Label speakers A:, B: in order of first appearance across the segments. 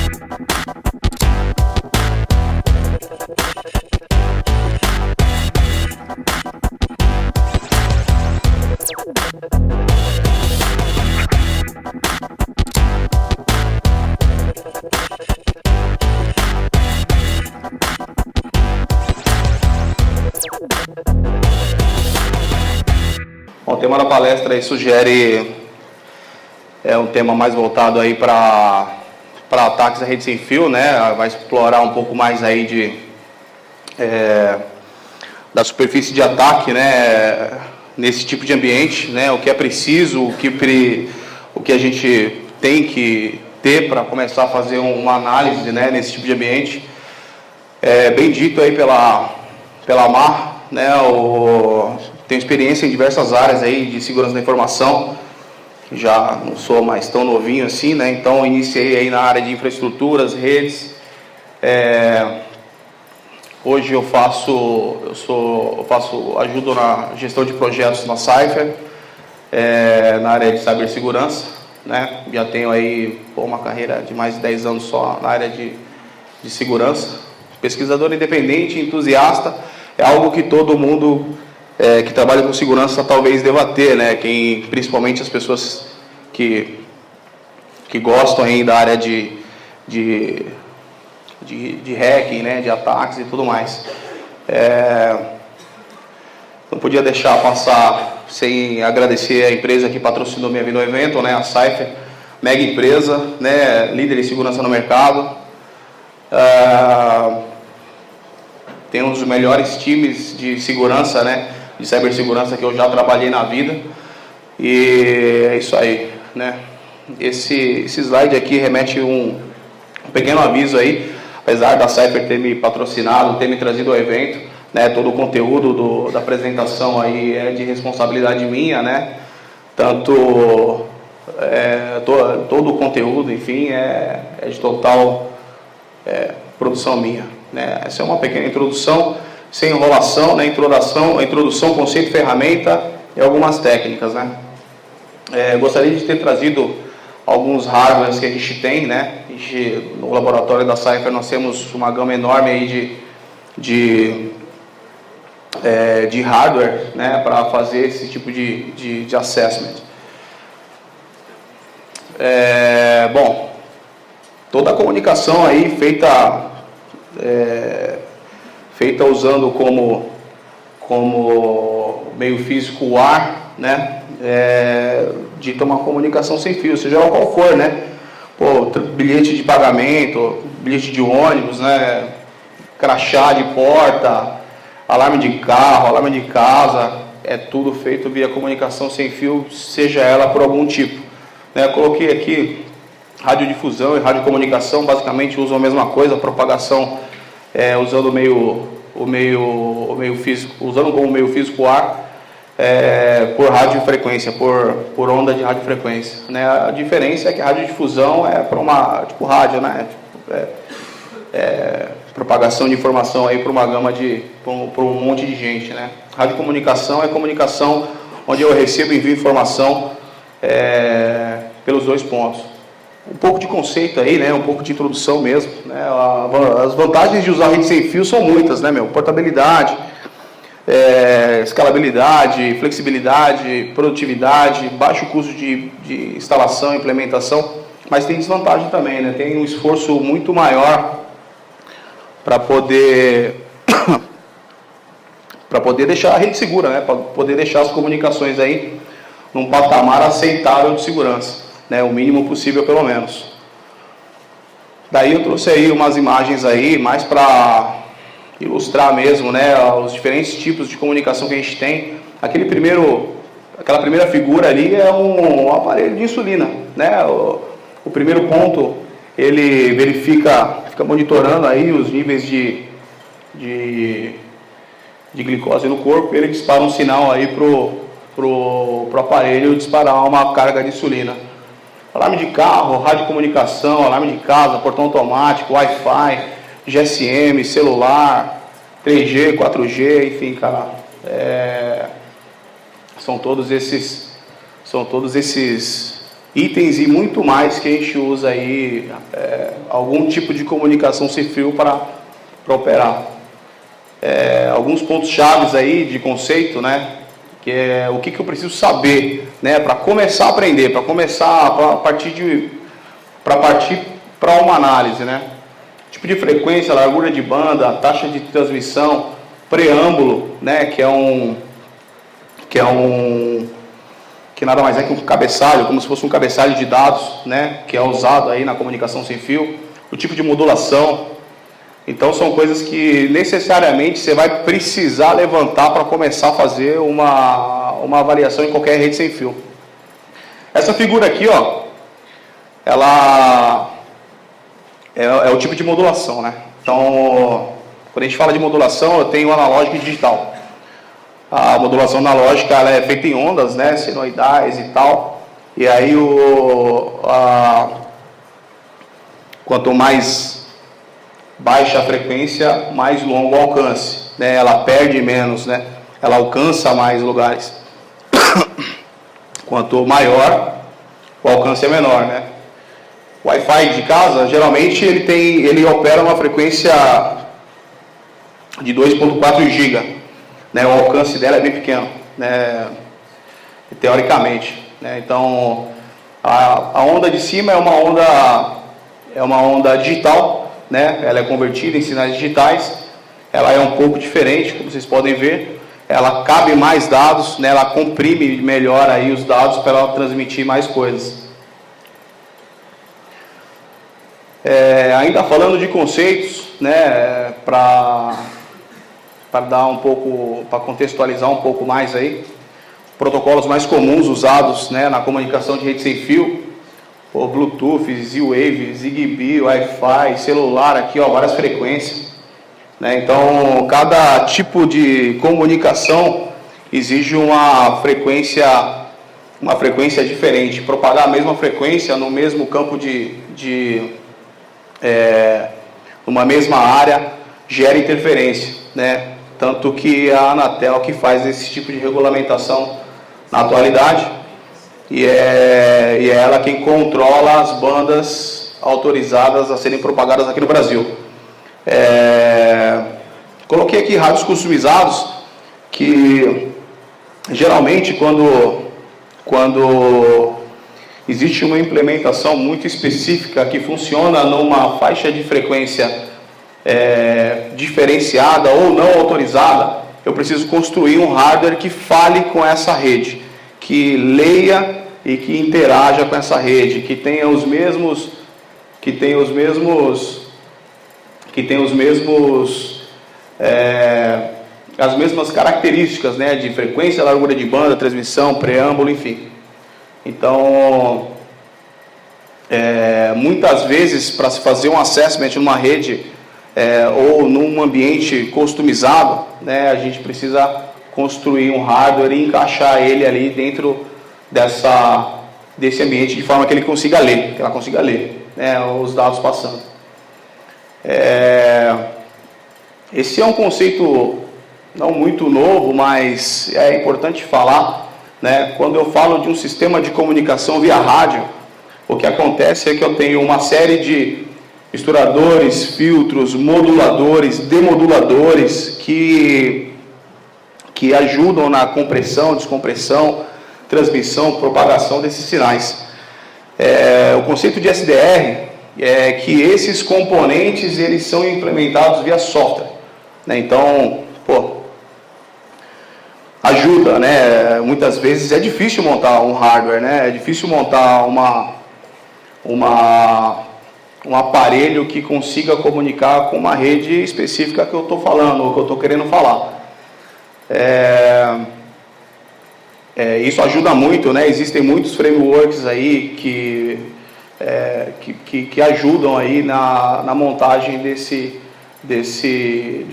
A: Bom, o tema da palestra aí sugere um tema mais voltado aí para ataques à rede sem fio, né? Vai explorar um pouco mais aí da superfície de ataque, né? Nesse tipo de ambiente, né? O que é preciso, o que a gente tem que ter para começar a fazer uma análise, né? Nesse tipo de ambiente. Bem dito aí pela Mar, né? Tenho experiência em diversas áreas aí de segurança da informação. Já não sou mais tão novinho assim, né? Então iniciei aí na área de infraestruturas, redes. Hoje ajudo na gestão de projetos na Cypher, na área de cibersegurança, né? Já tenho aí uma carreira de mais de 10 anos só na área de segurança. Pesquisador independente, entusiasta, é algo que todo mundo que trabalha com segurança talvez deva ter, né? Principalmente as pessoas que gostam aí da área de hacking, né? De ataques e tudo mais. Não podia deixar passar sem agradecer a empresa que patrocinou minha vinda ao evento, né? A Cypher, mega empresa, né? Líder em segurança no mercado. Tem um dos melhores times de segurança, né? De cibersegurança que eu já trabalhei na vida. E é isso aí, né? Esse slide aqui remete um pequeno aviso aí, apesar da Cypher ter me patrocinado, ter me trazido ao evento, né? Todo o conteúdo da apresentação aí é de responsabilidade minha, né? Tanto todo o conteúdo, enfim, é de total produção minha, né? Essa é uma pequena introdução, sem enrolação, né? Introdução, conceito, ferramenta e algumas técnicas, né? Gostaria de ter trazido alguns hardwares que a gente tem, né? No laboratório da Cypher nós temos uma gama enorme aí de hardware, né? Para fazer esse tipo de assessment. Bom, toda a comunicação aí feita usando como meio físico o ar, né? Dita uma comunicação sem fio, seja lá qual for, né? Bilhete de pagamento, bilhete de ônibus, né? Crachá de porta, alarme de carro, alarme de casa, é tudo feito via comunicação sem fio, seja ela por algum tipo, né? Coloquei aqui radiodifusão e radiocomunicação, basicamente usam a mesma coisa, propagação usando o meio físico, usando como meio físico o ar, por radiofrequência, por onda de radiofrequência, né? A diferença é que a radiodifusão é para uma, tipo rádio, né? Propagação de informação aí para uma gama para um monte de gente, né? Radiocomunicação é comunicação onde eu recebo e envio informação pelos dois pontos. Um pouco de conceito aí, né? Um pouco de introdução mesmo, né? As vantagens de usar rede sem fio são muitas, né, portabilidade, escalabilidade, flexibilidade, produtividade, baixo custo de instalação e implementação, mas tem desvantagem também, né? Tem um esforço muito maior para poder deixar a rede segura, né? Para poder deixar as comunicações aí num patamar aceitável de segurança, né? O mínimo possível, pelo menos. Daí eu trouxe aí umas imagens aí, mais para ilustrar mesmo, né? Os diferentes tipos de comunicação que a gente tem. Aquela primeira figura ali é um aparelho de insulina, né? O primeiro ponto, ele fica monitorando aí os níveis de glicose no corpo, ele dispara um sinal aí pro aparelho disparar uma carga de insulina. Alarme de carro, radiocomunicação, alarme de casa, portão automático, Wi-Fi, GSM, celular, 3G, 4G, enfim, cara, são todos esses itens e muito mais que a gente usa aí, algum tipo de comunicação sem fio para operar. Alguns pontos chaves aí de conceito, né? Que é o que eu preciso saber, né? Para começar a aprender, para partir para uma análise, né? Tipo de frequência, largura de banda, taxa de transmissão, preâmbulo, né? Que nada mais é que um cabeçalho, como se fosse um cabeçalho de dados, né? Que é usado aí na comunicação sem fio, o tipo de modulação. Então são coisas que necessariamente você vai precisar levantar para começar a fazer uma avaliação em qualquer rede sem fio. Essa figura aqui, ó, ela é o tipo de modulação, né? Então, quando a gente fala de modulação, eu tenho analógico e digital. A modulação analógica ela é feita em ondas, né, senoidais e tal. E aí quanto mais baixa a frequência, mais longo o alcance, né? Ela perde menos, né? Ela alcança mais lugares. Quanto maior, o alcance é menor, né? O Wi-Fi de casa, geralmente ele opera uma frequência de 2.4 GB, né? O alcance dela é bem pequeno, né? Teoricamente, né? Então a onda de cima é uma onda digital, né? Ela é convertida em sinais digitais. Ela é um pouco diferente, como vocês podem ver. Ela cabe mais dados, né? Ela comprime melhor aí os dados para ela transmitir mais coisas. Ainda falando de conceitos, né? Para dar um pouco, para contextualizar um pouco mais aí, protocolos mais comuns usados, né, na comunicação de rede sem fio, o Bluetooth, Z-Wave, Zigbee, Wi-Fi, celular, aqui ó, várias frequências, né? Então cada tipo de comunicação exige uma frequência diferente. Propagar a mesma frequência no mesmo campo numa mesma área gera interferência, né? Tanto que a Anatel que faz esse tipo de regulamentação na atualidade, e é ela quem controla as bandas autorizadas a serem propagadas aqui no Brasil. Coloquei aqui rádios customizados, que geralmente quando existe uma implementação muito específica que funciona numa faixa de frequência diferenciada ou não autorizada, eu preciso construir um hardware que fale com essa rede, que leia e que interaja com essa rede, que tenha as mesmas características, né, de frequência, largura de banda, transmissão, preâmbulo, enfim. Então, muitas vezes, para se fazer um assessment numa rede ou num ambiente customizado, né, a gente precisa construir um hardware e encaixar ele ali dentro desse ambiente de forma que ele consiga ler, né, os dados passando. Esse é um conceito não muito novo, mas é importante falar, né? Quando eu falo de um sistema de comunicação via rádio, o que acontece é que eu tenho uma série de misturadores, filtros, moduladores, demoduladores que ajudam na compressão, descompressão, transmissão, propagação desses sinais. O conceito de SDR é que esses componentes eles são implementados via software, né? Então, ajuda, né? Muitas vezes é difícil montar um hardware, né? É difícil montar um aparelho que consiga comunicar com uma rede específica que eu estou falando, ou que eu estou querendo falar. Isso ajuda muito, né? Existem muitos frameworks aí que ajudam aí na montagem de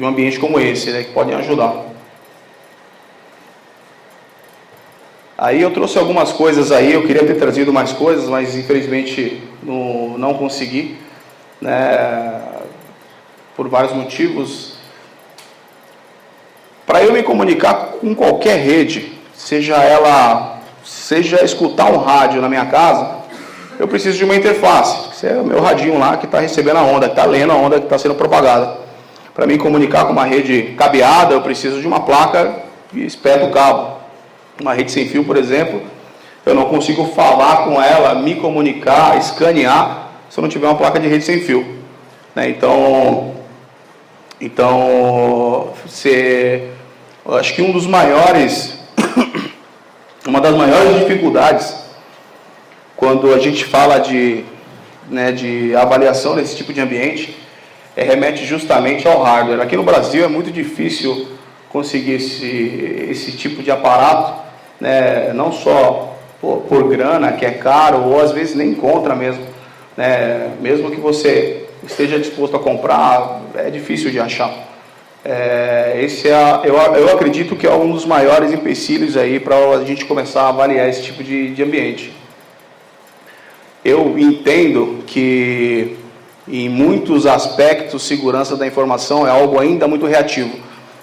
A: um ambiente como esse, né? Que podem ajudar. Aí eu trouxe algumas coisas aí, eu queria ter trazido mais coisas, mas infelizmente não consegui, né, por vários motivos. Para eu me comunicar com qualquer rede, seja escutar um rádio na minha casa, eu preciso de uma interface. Esse é o meu radinho lá que está recebendo a onda, que está lendo a onda que está sendo propagada. Para mim comunicar com uma rede cabeada, eu preciso de uma placa que espeta o cabo. Uma rede sem fio, por exemplo, eu não consigo falar com ela, me comunicar, escanear, se eu não tiver uma placa de rede sem fio. Né? Então, eu acho que uma das maiores dificuldades quando a gente fala de avaliação desse tipo de ambiente remete justamente ao hardware. Aqui no Brasil é muito difícil conseguir esse tipo de aparato, né? Não só por grana, que é caro, ou às vezes nem encontra mesmo. Né? Mesmo que você esteja disposto a comprar, é difícil de achar. Eu acredito que é um dos maiores empecilhos aí para a gente começar a avaliar esse tipo de ambiente. Eu entendo que em muitos aspectos segurança da informação é algo ainda muito reativo.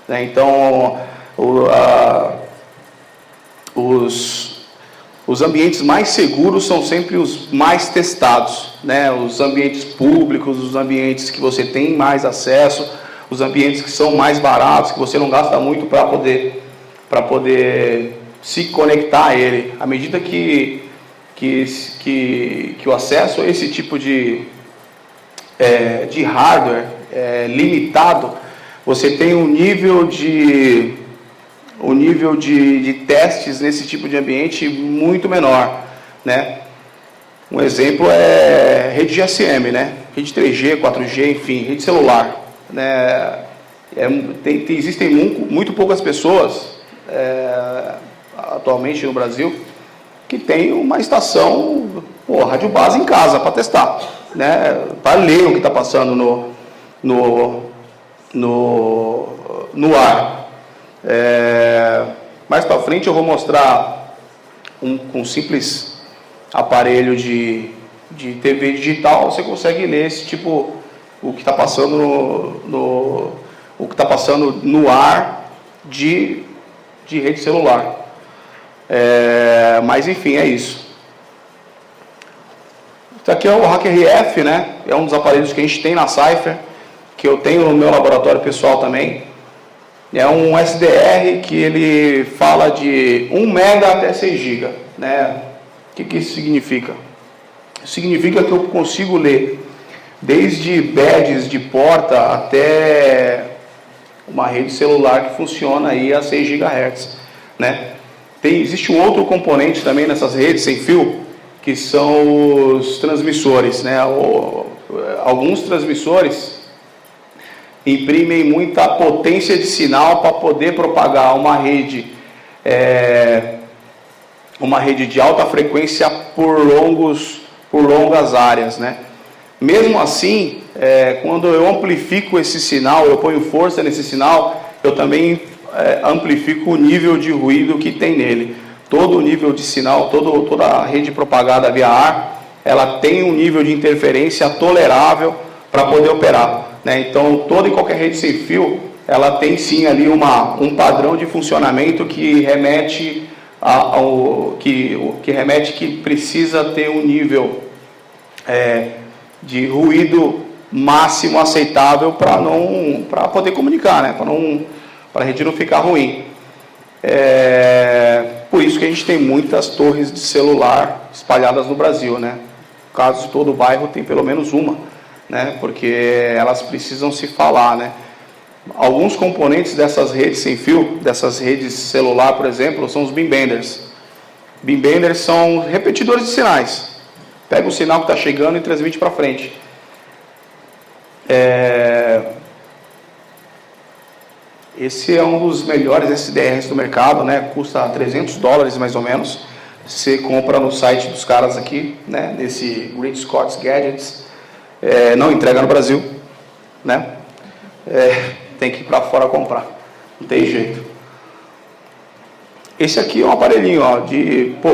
A: Né? Então, os ambientes mais seguros são sempre os mais testados. Né? Os ambientes públicos, os ambientes que você tem mais acesso, os ambientes que são mais baratos, que você não gasta muito para poder se conectar a ele. À medida que o acesso a esse tipo de hardware limitado, você tem um nível de testes nesse tipo de ambiente muito menor. Né? Um exemplo é rede GSM, né? Rede 3G, 4G, enfim, rede celular. Né? Existem muito poucas pessoas atualmente no Brasil que tem uma estação rádio base em casa para testar, né? Para ler o que está passando no ar. Mais para frente eu vou mostrar um simples aparelho de TV digital. Você consegue ler esse tipo, o que está passando no ar de rede celular. Mas enfim, é isso. Isso aqui é o HackerRF, né? É um dos aparelhos que a gente tem na Cypher, que eu tenho no meu laboratório pessoal também. É um SDR que ele fala de 1 mega até 6 GB. Né? O que isso significa? Significa que eu consigo ler desde badges de porta até uma rede celular que funciona aí a 6 GHz. Né? Existe um outro componente também nessas redes sem fio, que são os transmissores. Né? Alguns transmissores imprimem muita potência de sinal para poder propagar uma rede de alta frequência por longas áreas. Né? Mesmo assim, quando eu amplifico esse sinal, eu ponho força nesse sinal, eu também amplifico o nível de ruído que tem nele. Todo o nível de sinal, toda a rede propagada via ar, ela tem um nível de interferência tolerável para poder operar. Né? Então, toda e qualquer rede sem fio, ela tem sim ali um padrão de funcionamento que remete que precisa ter um nível de ruído máximo aceitável para poder comunicar, né? Para a rede não ficar ruim. Por isso que a gente tem muitas torres de celular espalhadas no Brasil, né? No caso, todo bairro tem pelo menos uma, né? Porque elas precisam se falar, né? Alguns componentes dessas redes sem fio, dessas redes celular, por exemplo, são os beam benders. Beam benders são repetidores de sinais. Pega o sinal que está chegando e transmite para frente. Esse é um dos melhores SDRs do mercado, né? Custa $300 mais ou menos. Você compra no site dos caras aqui, né? Nesse Great Scots Gadgets. Não entrega no Brasil, né? Tem que ir para fora comprar. Não tem jeito. Esse aqui é um aparelhinho, ó,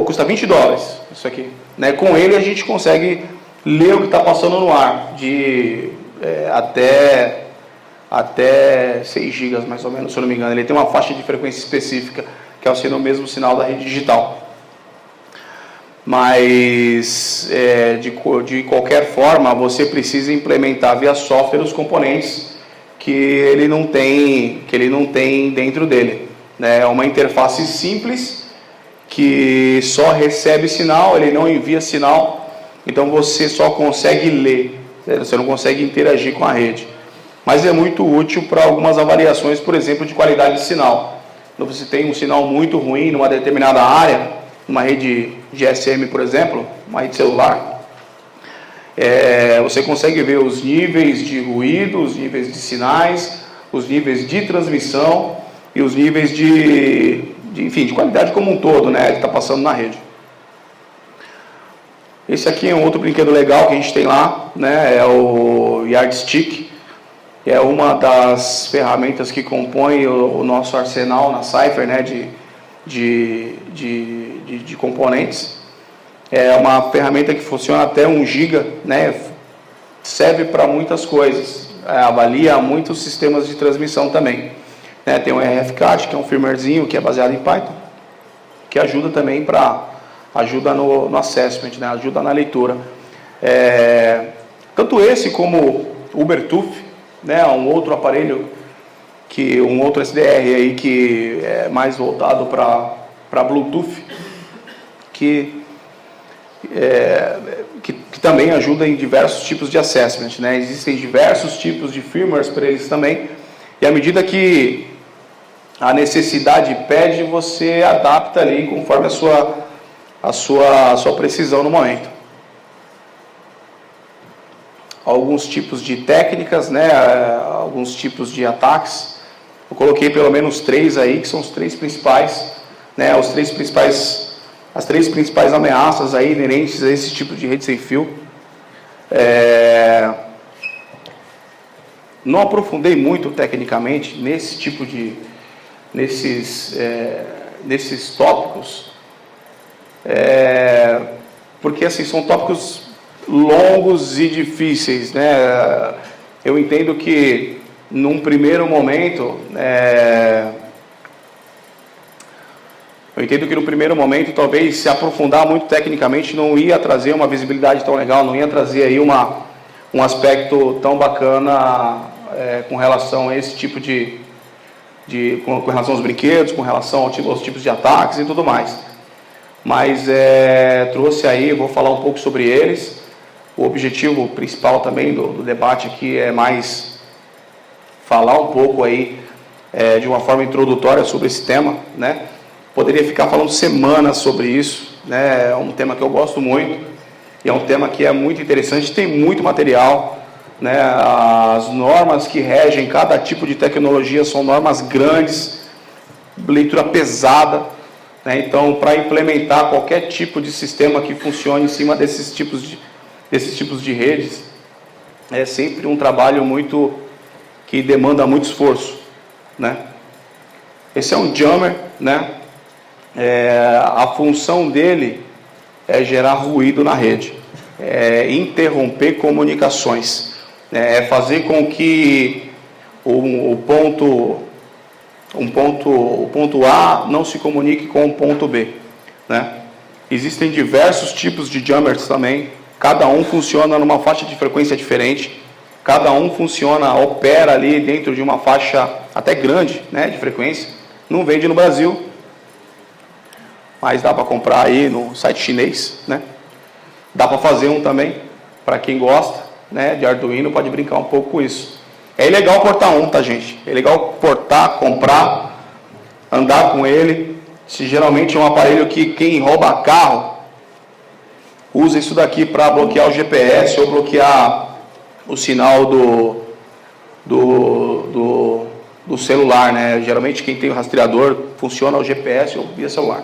A: custa $20. Isso aqui, né? Com ele a gente consegue ler o que está passando no ar, até 6 GB mais ou menos, se eu não me engano. Ele tem uma faixa de frequência específica, que é o mesmo sinal da rede digital. mas de qualquer forma você precisa implementar via software os componentes que ele não tem dentro dele, né? É uma interface simples que só recebe sinal, ele não envia sinal, então você só consegue ler, você não consegue interagir com a rede. Mas é muito útil para algumas avaliações, por exemplo, de qualidade de sinal. Quando você tem um sinal muito ruim numa determinada área, numa rede GSM, por exemplo, uma rede celular, você consegue ver os níveis de ruído, os níveis de sinais, os níveis de transmissão e os níveis de qualidade como um todo, né, que está passando na rede. Esse aqui é um outro brinquedo legal que a gente tem lá, né, é o Yardstick. É uma das ferramentas que compõe o nosso arsenal na Cypher, né, de componentes. É uma ferramenta que funciona até 1 GB, né, serve para muitas coisas, avalia muitos sistemas de transmissão também. Tem o RFCAD, que é um firmwarezinho que é baseado em Python, que ajuda também ajuda no assessment, né, ajuda na leitura. Tanto esse como o Ubertooth, né, um outro aparelho, um outro SDR aí que é mais voltado para Bluetooth, que também ajuda em diversos tipos de assessment, né? Existem diversos tipos de firmwares para eles também, e à medida que a necessidade pede, você adapta ali conforme a sua precisão no momento. Alguns tipos de técnicas, né, alguns tipos de ataques. Eu coloquei pelo menos 3 aí, que são os 3 principais, né, as 3 principais ameaças aí inerentes a esse tipo de rede sem fio. Não aprofundei muito tecnicamente nesses tópicos, porque assim, são tópicos longos e difíceis, né? Eu entendo que num primeiro momento, talvez se aprofundar muito tecnicamente não ia trazer uma visibilidade tão legal, não ia trazer aí um aspecto tão bacana com relação a esse tipo com relação aos brinquedos, com relação aos tipos de ataques e tudo mais. Mas trouxe aí, vou falar um pouco sobre eles. O objetivo principal também do debate aqui é mais falar um pouco aí de uma forma introdutória sobre esse tema, né? Poderia ficar falando semanas sobre isso, né? É um tema que eu gosto muito e é um tema que é muito interessante, tem muito material, né? As normas que regem cada tipo de tecnologia são normas grandes, leitura pesada, né? Então, para implementar qualquer tipo de sistema que funcione em cima desses tipos de redes, é sempre um trabalho que demanda muito esforço, né? Esse é um jammer, né? A função dele é gerar ruído na rede, interromper comunicações, fazer com que o ponto A não se comunique com o ponto B, né? Existem diversos tipos de jammers também, cada um funciona numa faixa de frequência diferente, cada um opera ali dentro de uma faixa até grande, né, de frequência. Não vende no Brasil, mas dá para comprar aí no site chinês, né? Dá para fazer um também, para quem gosta, né, de Arduino, pode brincar um pouco com isso. É legal portar um, tá, gente? É legal portar, comprar, andar com ele. Geralmente é um aparelho que quem rouba carro usa isso daqui para bloquear o GPS ou bloquear o sinal do celular, né? Geralmente quem tem o rastreador funciona o GPS ou via celular.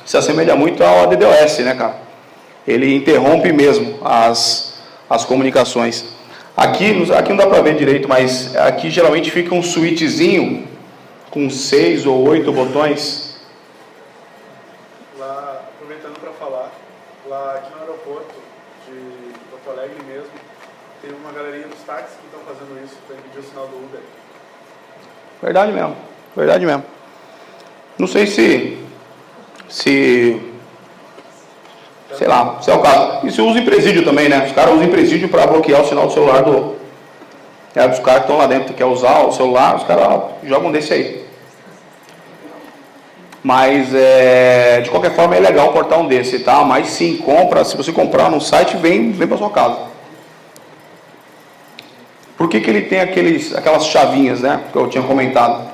A: Se assemelha muito ao DDoS, né, cara? Ele interrompe mesmo as comunicações. Aqui não dá para ver direito, mas aqui geralmente fica um switchzinho com 6 ou 8 botões.
B: Lá, aproveitando para falar, lá aqui no aeroporto de Porto Alegre mesmo, tem uma galerinha dos táxis que estão fazendo isso para impedir o sinal do Uber.
A: Verdade mesmo, verdade mesmo. Não sei se sei lá, se é o caso. Isso usa em presídio também, né? Os caras usam em presídio para bloquear o sinal do celular do... os caras que estão lá dentro, quer usar o celular, os caras jogam desse aí. Mas, de qualquer forma, é legal portar um desse, tá? Mas sim, compra, se você comprar no site, vem para sua casa. Por que ele tem aquelas chavinhas, né? Que eu tinha comentado.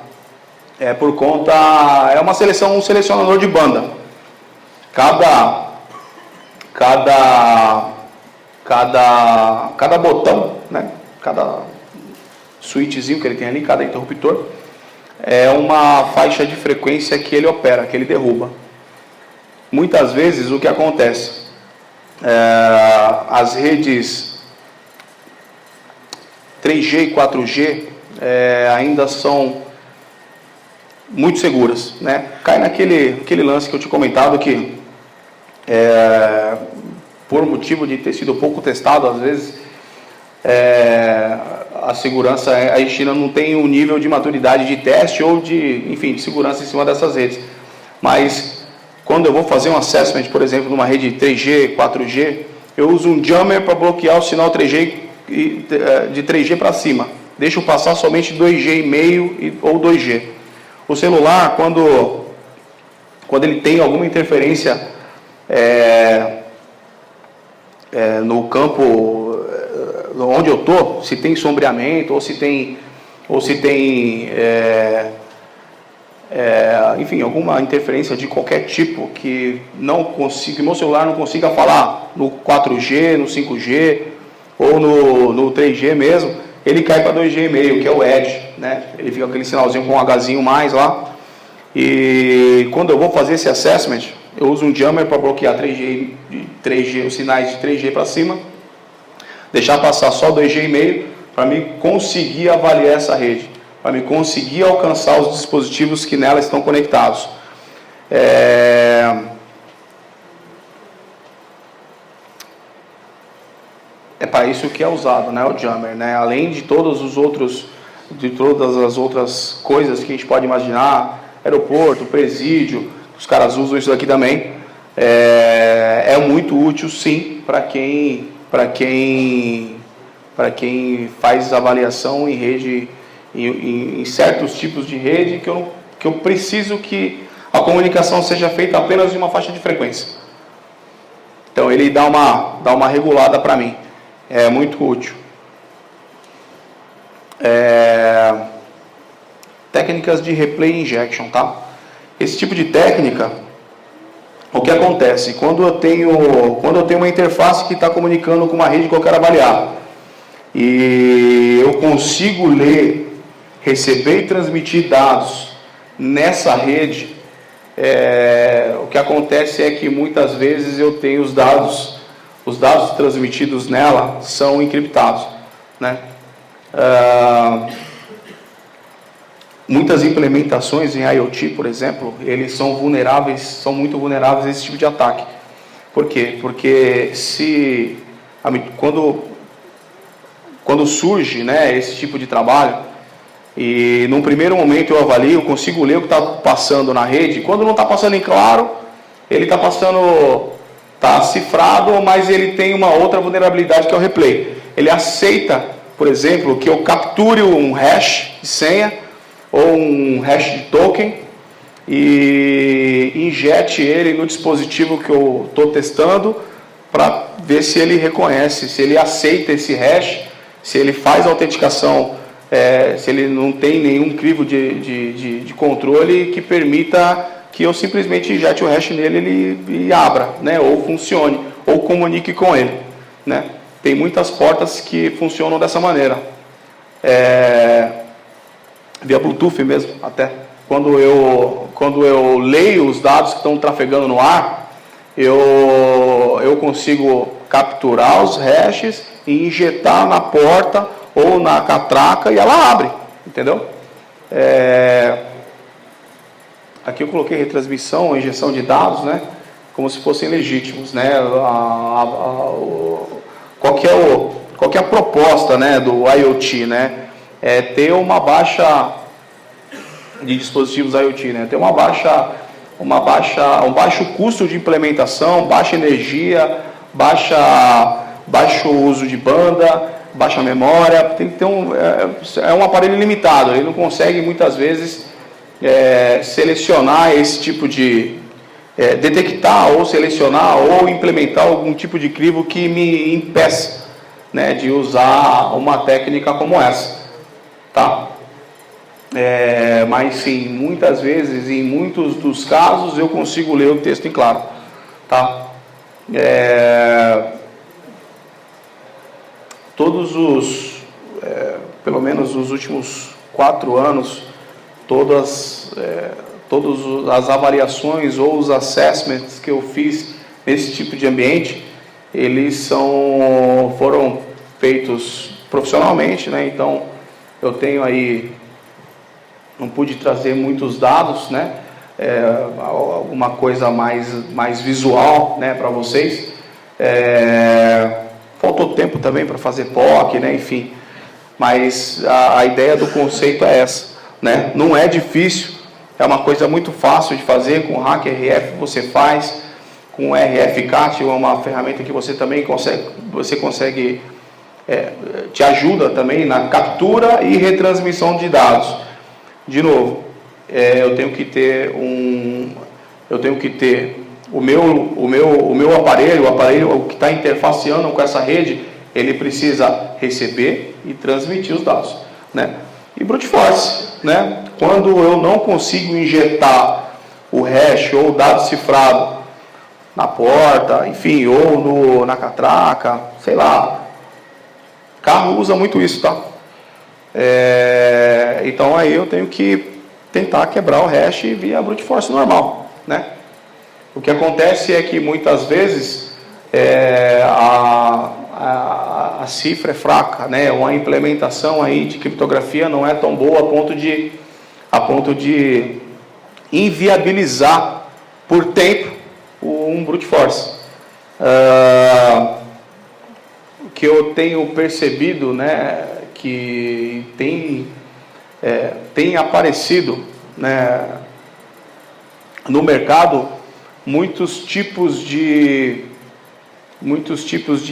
A: Por conta... É uma seleção, um selecionador de banda. Cada botão, né? Cada switchzinho que ele tem ali, cada interruptor, é uma faixa de frequência que ele opera, que ele derruba. Muitas vezes o que acontece? As redes 3G e 4G ainda são muito seguras, né? Cai naquele lance que eu te comentado que por motivo de ter sido pouco testado, às vezes a segurança, a China não tem um nível de maturidade de teste ou de segurança em cima dessas redes. Mas quando eu vou fazer um assessment, por exemplo, numa rede 3G, 4G, eu uso um jammer para bloquear o sinal 3G de 3G para cima. Deixo passar somente 2G ou 2G. O celular, quando ele tem alguma interferência no campo onde eu estou, se tem sombreamento ou se tem alguma interferência de qualquer tipo que meu celular não consiga falar no 4G, no 5G ou no 3G mesmo, ele cai para 2G,5, que é o Edge, né? Ele fica com aquele sinalzinho com um Hzinho mais lá. E quando eu vou fazer esse assessment, eu uso um jammer para bloquear 3G, os sinais de 3G para cima, deixar passar só 2G,5 para me conseguir avaliar essa rede, para me conseguir alcançar os dispositivos que nela estão conectados. É para isso que é usado, né, o jammer, né? Além de todas as outras coisas que a gente pode imaginar, aeroporto, presídio, os caras usam isso aqui também. É muito útil, sim, para quem faz avaliação em rede, em certos tipos de rede, que eu preciso que a comunicação seja feita apenas em uma faixa de frequência. Então ele dá uma regulada para mim. É muito útil. Técnicas de replay injection, tá? Esse tipo de técnica, o que acontece? Quando eu tenho uma interface que está comunicando com uma rede que eu quero avaliar, e eu consigo ler, receber e transmitir dados nessa rede, o que acontece é que muitas vezes eu tenho os dados transmitidos nela são encriptados, né? Muitas implementações em IoT, por exemplo, eles são muito vulneráveis a esse tipo de ataque. Por quê? Porque quando surge, né, esse tipo de trabalho, e num primeiro momento eu avalio, eu consigo ler o que está passando na rede. Quando não está passando em claro, ele está cifrado, mas ele tem uma outra vulnerabilidade que é o replay. Ele aceita, por exemplo, que eu capture um hash de senha ou um hash de token e injete ele no dispositivo que eu estou testando para ver se ele reconhece, se ele aceita esse hash, se ele faz a autenticação, se ele não tem nenhum crivo de controle que permita que eu simplesmente injete o hash nele e abra, né, ou funcione, ou comunique com ele, né? Tem muitas portas que funcionam dessa maneira. Via Bluetooth mesmo, até. Quando eu leio os dados que estão trafegando no ar, eu consigo capturar os hashes e injetar na porta ou na catraca e ela abre, entendeu? Aqui eu coloquei retransmissão, injeção de dados, né? Como se fossem legítimos, né? Qual que é a proposta, né, do IoT, né? Ter uma baixa de dispositivos IoT, né? Ter uma baixa um baixo custo de implementação, baixa energia, baixo uso de banda, baixa memória. Tem que ter um aparelho limitado, ele não consegue muitas vezes selecionar esse tipo de detectar ou selecionar ou implementar algum tipo de crivo que me impeça, né, de usar uma técnica como essa, tá? Mas sim, muitas vezes, em muitos dos casos, eu consigo ler o texto em claro, tá? Pelo menos nos últimos 4 anos, todas as avaliações ou os assessments que eu fiz nesse tipo de ambiente, eles foram feitos profissionalmente, né? Então, eu tenho aí, não pude trazer muitos dados, né? Alguma coisa mais visual, né, para vocês. Faltou tempo também para fazer POC, né? Enfim, mas a ideia do conceito é essa, né? Não é difícil, é uma coisa muito fácil de fazer. Com o HackRF você faz, com o RFCat, é uma ferramenta que você também consegue, te ajuda também na captura e retransmissão de dados. De novo, eu tenho que ter o meu aparelho, o aparelho que está interfaceando com essa rede, ele precisa receber e transmitir os dados, né? E brute force, né? Quando eu não consigo injetar o hash ou o dado cifrado na porta, enfim, ou na catraca, sei lá, carro usa muito isso, tá? Então aí eu tenho que tentar quebrar o hash via brute force normal, né? O que acontece é que muitas vezes a cifra é fraca, né? Ou a implementação aí de criptografia não é tão boa a ponto de inviabilizar por tempo um brute force. O que eu tenho percebido, né, que tem aparecido, né, no mercado muitos tipos de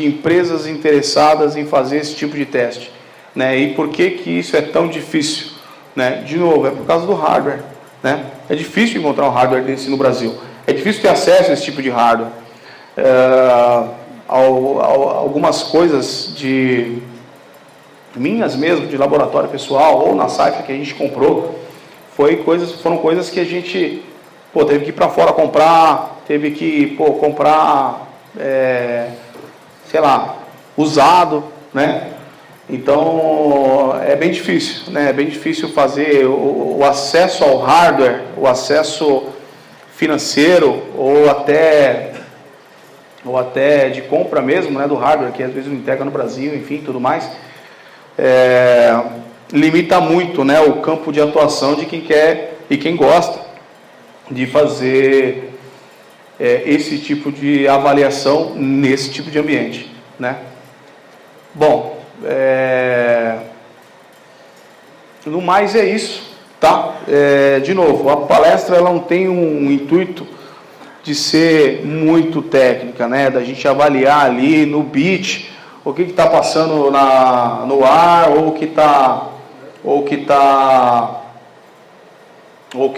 A: empresas interessadas em fazer esse tipo de teste, né? E por que isso é tão difícil, né? De novo, é por causa do hardware, né? É difícil encontrar um hardware desse no Brasil. É difícil ter acesso a esse tipo de hardware. Algumas coisas minhas mesmo, de laboratório pessoal, ou na Cypher que a gente comprou, foram coisas que a gente teve que ir para fora comprar, teve que comprar, sei lá, usado, né? Então é bem difícil, né? É bem difícil fazer o acesso ao hardware, o acesso financeiro ou até de compra mesmo, né, do hardware, que às vezes não entrega no Brasil, enfim, tudo mais. Limita muito, né, o campo de atuação de quem quer e quem gosta de fazer esse tipo de avaliação nesse tipo de ambiente, né? Bom, no mais é isso, tá? De novo, a palestra ela não tem um intuito de ser muito técnica, né? Da gente avaliar ali no bit o que está passando no ar, ou o que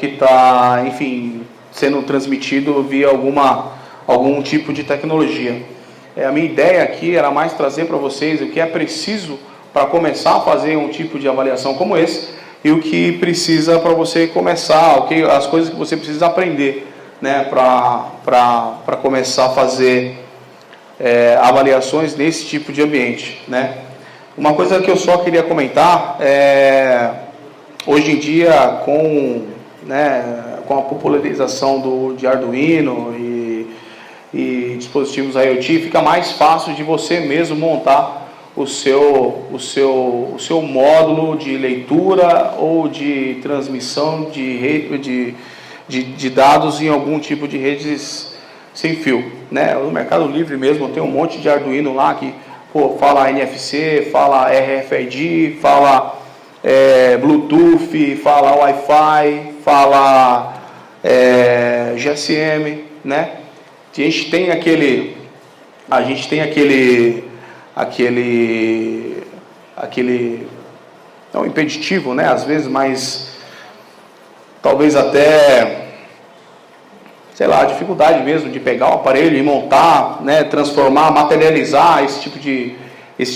A: está, enfim, sendo transmitido via algum tipo de tecnologia. A minha ideia aqui era mais trazer para vocês o que é preciso para começar a fazer um tipo de avaliação como esse, e o que precisa para você começar, as coisas que você precisa aprender, né, para começar a fazer avaliações nesse tipo de ambiente, né? Uma coisa que eu só queria comentar hoje em dia, com a popularização de Arduino e dispositivos IoT, fica mais fácil de você mesmo montar o seu módulo de leitura ou de transmissão de dados em algum tipo de redes sem fio, né? No Mercado Livre mesmo tem um monte de Arduino lá que fala NFC, fala RFID, fala Bluetooth, fala Wi-Fi, fala GSM, né? A gente tem aquele não impeditivo, né? Às vezes, mas talvez até, sei lá, a dificuldade mesmo de pegar o aparelho e montar, né? Transformar, materializar esse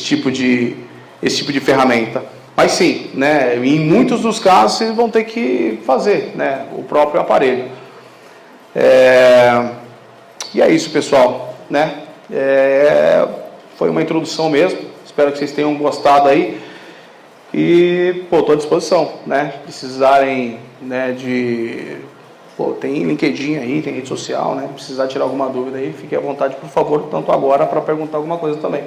A: tipo de ferramenta. Mas sim, né? Em muitos dos casos vocês vão ter que fazer, né? O próprio aparelho. E é isso, pessoal, né? Foi uma introdução mesmo. Espero que vocês tenham gostado aí. E, estou à disposição, né? Precisarem, né, tem LinkedIn aí, tem rede social, né? Precisar tirar alguma dúvida aí, fique à vontade, por favor, tanto agora para perguntar alguma coisa também.